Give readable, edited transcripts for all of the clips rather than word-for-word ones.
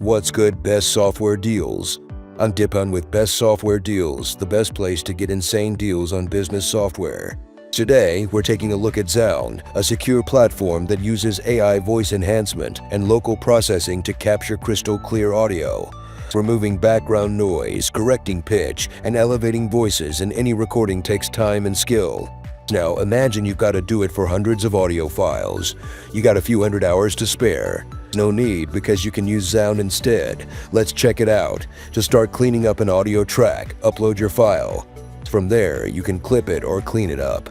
What's good, best software deals? I'm Dipan with Best Software Deals, the best place to get insane deals on business software. Today, we're taking a look at Xound, a secure platform that uses AI voice enhancement and local processing to capture crystal clear audio. Removing background noise, correcting pitch, and elevating voices in any recording takes time and skill. Now imagine you've got to do it for hundreds of audio files. You got a few hundred hours to spare. No need, because you can use Xound instead. Let's check it out. To start cleaning up an audio track, upload your file. From there, you can clip it or clean it up.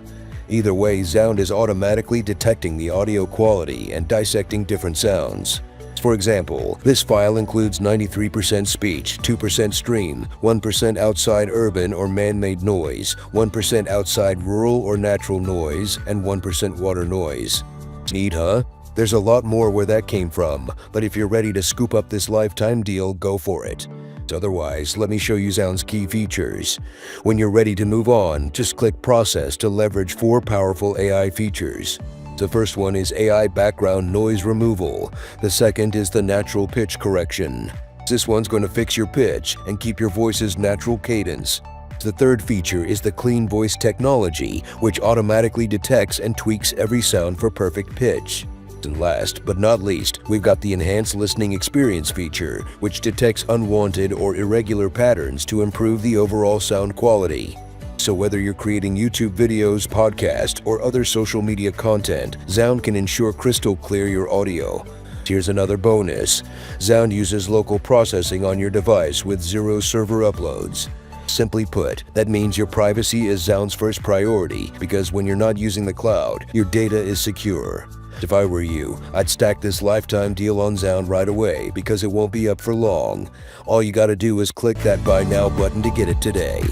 Either way, Xound is automatically detecting the audio quality and dissecting different sounds. For example, this file includes 93% speech, 2% stream, 1% outside urban or man-made noise, 1% outside rural or natural noise, and 1% water noise. Neat, huh? There's a lot more where that came from, but if you're ready to scoop up this lifetime deal, go for it. Otherwise, let me show you Xound's key features. When you're ready to move on, just click Process to leverage 4 powerful AI features. The first one is AI background noise removal. The second is the natural pitch correction. This one's going to fix your pitch and keep your voice's natural cadence. The third feature is the clean voice technology, which automatically detects and tweaks every sound for perfect pitch. And last but not least, we've got the enhanced listening experience feature, which detects unwanted or irregular patterns to improve the overall sound quality. So whether you're creating YouTube videos, podcasts, or other social media content, Xound can ensure crystal clear your audio. Here's another bonus. Xound uses local processing on your device with 0 server uploads. Simply put, that means your privacy is Xound's first priority, because when you're not using the cloud, your data is secure. If I were you, I'd stack this lifetime deal on Xound right away, because it won't be up for long. All you gotta do is click that Buy Now button to get it today.